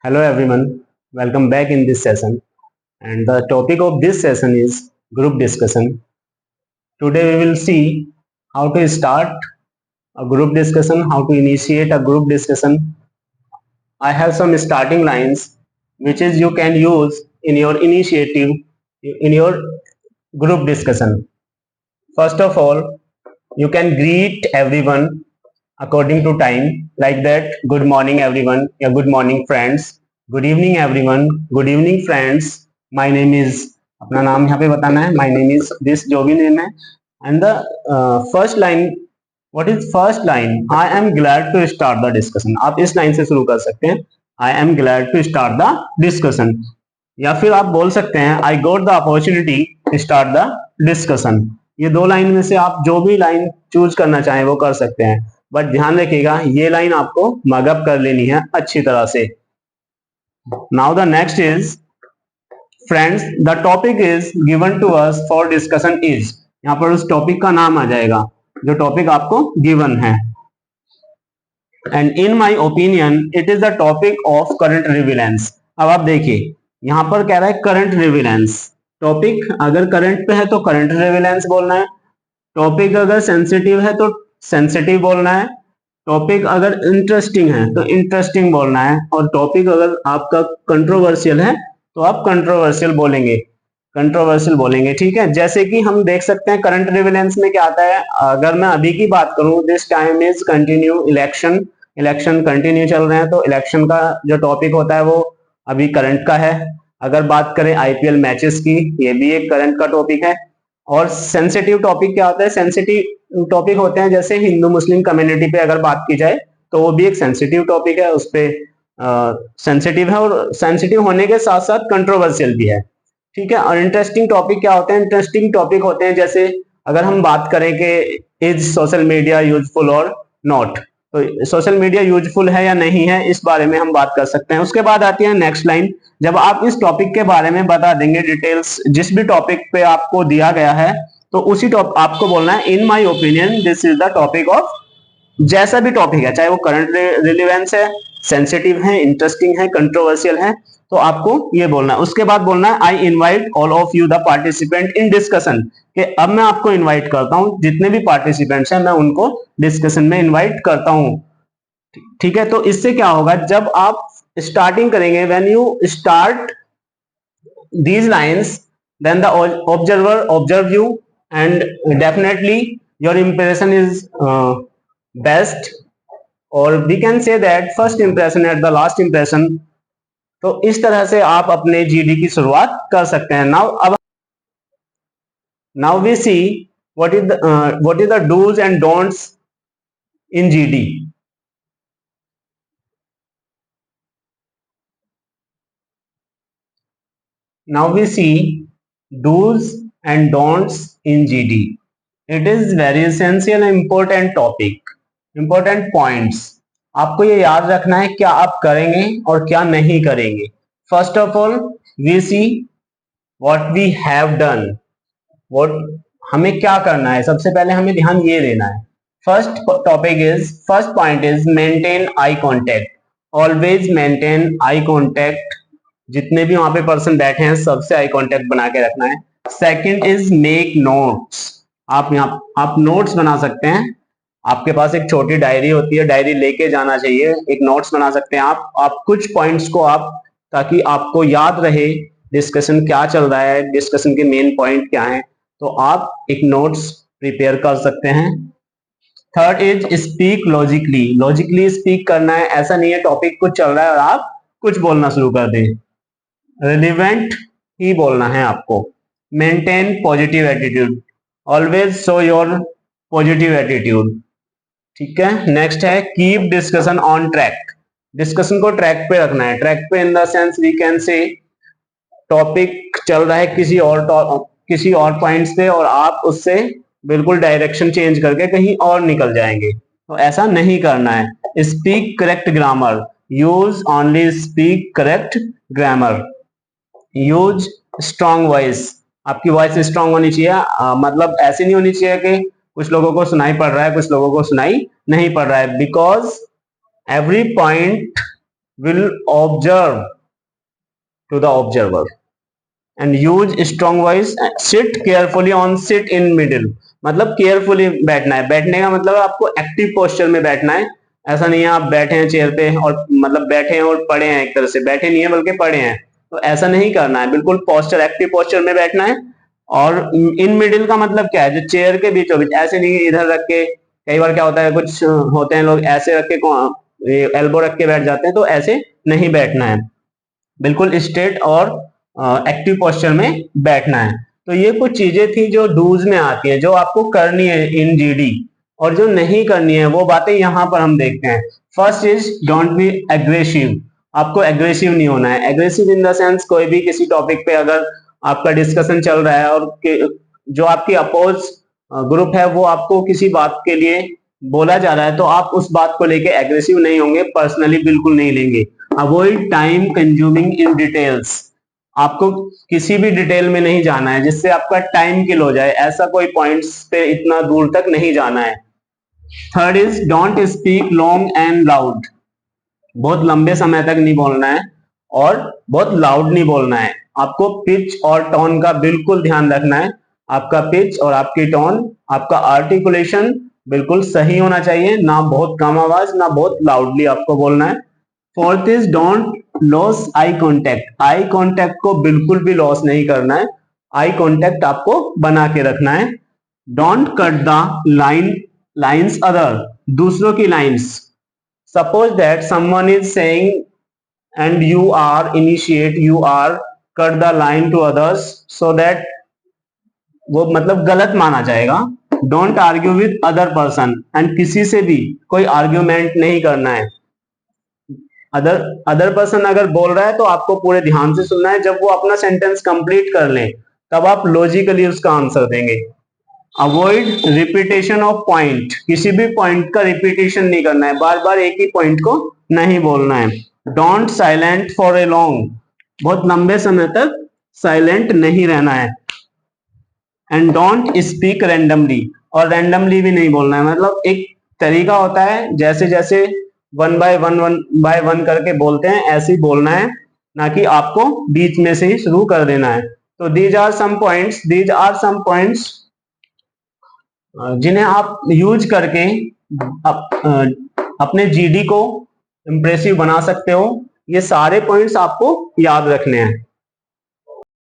Hello everyone, welcome back in this session. And the topic of this session is group discussion. Today we will see how to start a group discussion, how to initiate a group discussion. I have some starting lines which is you can use in your initiative, in your group discussion. First of all, you can greet everyone according to time, like that. Good morning everyone, yeah, good morning friends, good evening everyone, good evening friends. My name is, अपना नाम यहाँ पे बताना है, my name is this, जो भी name है. And the first line, what is first line? I am glad to start the discussion. आप इस लाइन से शुरू कर सकते हैं, I am glad to start the discussion. या फिर आप बोल सकते हैं I got the opportunity to start the discussion. ये दो लाइन में से आप जो भी लाइन चूज करना चाहें वो कर सकते हैं, बट ध्यान रखिएगा ये लाइन आपको मगअप कर लेनी है अच्छी तरह से. Now the next is friends, the topic is given to us for discussion is. यहाँ पर उस टॉपिक का नाम आ जाएगा जो टॉपिक आपको गिवन है. And in my opinion it is the topic of current relevance. अब आप देखिए यहाँ पर कह रहा है करंट रिविलेंस. टॉपिक अगर करंट पे है तो करंट रिविलेंस बोलना है, टॉपिक अगर सेंसिटिव है तो सेंसिटिव बोलना है, टॉपिक अगर इंटरेस्टिंग है तो इंटरेस्टिंग बोलना है, और टॉपिक अगर आपका कंट्रोवर्शियल है तो आप कंट्रोवर्शियल बोलेंगे, कंट्रोवर्शियल बोलेंगे. ठीक है, जैसे कि हम देख सकते हैं करंट रिविलेंस में क्या आता है. अगर मैं अभी की बात करूं, this time is continue election. Election continue चल रहे हैं तो इलेक्शन का जो टॉपिक होता है वो अभी करंट का है. अगर बात करें आईपीएल मैचेस की, ये भी एक करंट का टॉपिक है. और सेंसिटिव टॉपिक क्या होता है? सेंसिटिव टॉपिक होते हैं जैसे हिंदू मुस्लिम कम्युनिटी पे अगर बात की जाए तो वो भी एक सेंसिटिव टॉपिक है, उस पे सेंसिटिव है और सेंसिटिव होने के साथ साथ कंट्रोवर्शियल भी है. ठीक है. और इंटरेस्टिंग टॉपिक क्या होते हैं? इंटरेस्टिंग टॉपिक होते हैं जैसे अगर हम बात करें कि इज सोशल मीडिया यूजफुल और नॉट, तो सोशल मीडिया यूजफुल है या नहीं है, इस बारे में हम बात कर सकते हैं. उसके बाद आती है नेक्स्ट लाइन. जब आप इस टॉपिक के बारे में बता देंगे डिटेल्स, जिस भी टॉपिक पे आपको दिया गया है, तो उसी टॉपिक आपको बोलना है in my opinion this is the topic of, जैसा भी टॉपिक है, चाहे वो करंट रिलेवेंस है, सेंसिटिव है, इंटरेस्टिंग है, कंट्रोवर्शियल है, तो आपको ये बोलना है. उसके बाद बोलना है I invite all of you the participant in discussion, कि अब मैं आपको इनवाइट करता हूं, जितने भी पार्टिसिपेंट्स हैं मैं उनको डिस्कशन में इनवाइट करता हूं. ठीक है. तो इससे क्या होगा, जब आप स्टार्टिंग करेंगे, when you start these lines, then the observer observe you and definitely your impression is best, or we can say that first impression at the last impression. तो इस तरह से आप अपने जीडी की शुरुआत कर सकते हैं. now we see what is the do's and don'ts in GD. Now we see do's and don'ts in GD. It is very essential and important topic, important points. आपको ये याद रखना है क्या आप करेंगे और क्या नहीं करेंगे. First of all we see what we have done. What हमें क्या करना है, सबसे पहले हमें ध्यान ये देना है. First point is maintain eye contact. Always maintain eye contact. जितने भी वहां पे पर्सन बैठे हैं सबसे आई कांटेक्ट बना के रखना है. Second is make notes. आप नोट्स बना सकते हैं. आपके पास एक छोटी डायरी होती है, डायरी लेके जाना चाहिए, एक नोट्स बना सकते हैं आप कुछ पॉइंट्स को आप, ताकि आपको याद रहे डिस्कशन क्या चल रहा है, डिस्कशन के मेन पॉइंट क्या है, तो आप एक नोट्स प्रिपेयर कर सकते हैं. Third is speak logically. Logically speak करना है, ऐसा नहीं है टॉपिक कुछ चल रहा है और आप कुछ बोलना शुरू कर दें. रिलेवेंट ही बोलना है आपको. Maintain positive attitude. Always show your positive attitude. ठीक है. नेक्स्ट है keep discussion on track. Discussion को ट्रैक पे रखना है. ट्रैक पे in the sense we can say topic चल रहा है किसी और पॉइंट्स पे और आप उससे बिल्कुल डायरेक्शन चेंज करके कहीं और निकल जाएंगे, तो ऐसा नहीं करना है. Speak correct grammar. Use only speak correct grammar. Use strong voice. आपकी वॉइस स्ट्रॉन्ग होनी चाहिए. मतलब ऐसी नहीं होनी चाहिए कि कुछ लोगों को सुनाई पड़ रहा है कुछ लोगों को सुनाई नहीं पड़ रहा है, because every point will observe to the observer and use strong voice. Sit carefully on, sit in middle, मतलब केयरफुली बैठना है। बैठने का मतलब आपको एक्टिव पोस्चर में बैठना है। ऐसा नहीं है आप बैठे हैं चेयर पे और मतलब बैठे हैं और पड़े हैं, एक तरह से बैठे नहीं है बल्कि पड़े हैं, तो ऐसा नहीं करना है। बिल्कुल पोस्चर, एक्टिव पोस्चर में बैठना है। और इन मिडिल का मतलब क्या है, जो चेयर के बीचों बीच, ऐसे नहीं इधर रख के, कई बार क्या होता है कुछ होते हैं लोग ऐसे रख के एल्बो रख के बैठ जाते हैं, तो ऐसे नहीं बैठना है। बिल्कुल स्ट्रेट और एक्टिव पोस्चर में बैठना है। तो ये कुछ चीजें थी जो डूज में आती है, जो आपको करनी है इन जीडी, और जो नहीं करनी है वो बातें यहाँ पर हम देखते हैं। First is don't be aggressive. आपको एग्रेसिव नहीं होना है। एग्रेसिव इन द सेंस, कोई भी किसी टॉपिक पे अगर आपका डिस्कशन चल रहा है और जो आपकी अपोज ग्रुप है वो आपको किसी बात के लिए बोला जा रहा है, तो आप उस बात को लेके एग्रेसिव नहीं होंगे, पर्सनली बिल्कुल नहीं लेंगे। Avoid time consuming in details. आपको किसी भी डिटेल में नहीं जाना है जिससे आपका टाइम किल हो जाए, ऐसा कोई पॉइंट्स पे इतना दूर तक नहीं जाना है। Third is don't speak long and loud. बहुत लंबे समय तक नहीं बोलना है और बहुत लाउड नहीं बोलना है। आपको पिच और टोन का बिल्कुल ध्यान रखना है। आपका पिच और आपकी टोन, आपका आर्टिकुलेशन बिल्कुल सही होना चाहिए, ना बहुत कम आवाज ना बहुत लाउडली आपको बोलना है। Fourth is don't loss eye contact. Eye contact को बिल्कुल भी लॉस नहीं करना है। आई कॉन्टेक्ट आपको बना के रखना है। Don't cut the lines other. दूसरों की lines, suppose that someone is saying and you are initiate, you are cut the line to others so that वो मतलब गलत माना जाएगा। Don't argue with other person, and किसी से भी कोई आर्ग्यूमेंट नहीं करना है। अदर पर्सन अगर बोल रहा है तो आपको पूरे ध्यान से सुनना है। जब वो अपना सेंटेंस कंप्लीट कर ले तब आप लॉजिकली उसका आंसर देंगे। Avoid repetition of point. किसी भी पॉइंट का रिपीटेशन नहीं करना है, बार बार एक ही पॉइंट को नहीं बोलना है। Don't silent for a long. बहुत लंबे समय तक साइलेंट नहीं रहना है। And don't speak randomly. और रैंडमली भी नहीं बोलना है, मतलब एक तरीका होता है, जैसे जैसे वन बाय वन करके बोलते हैं ऐसे ही बोलना है, ना कि आपको बीच में से ही शुरू कर देना है। तो दीज आर सम पॉइंट्स जिन्हें आप यूज करके अपने जीडी को इंप्रेसिव बना सकते हो। ये सारे पॉइंट्स आपको याद रखने हैं।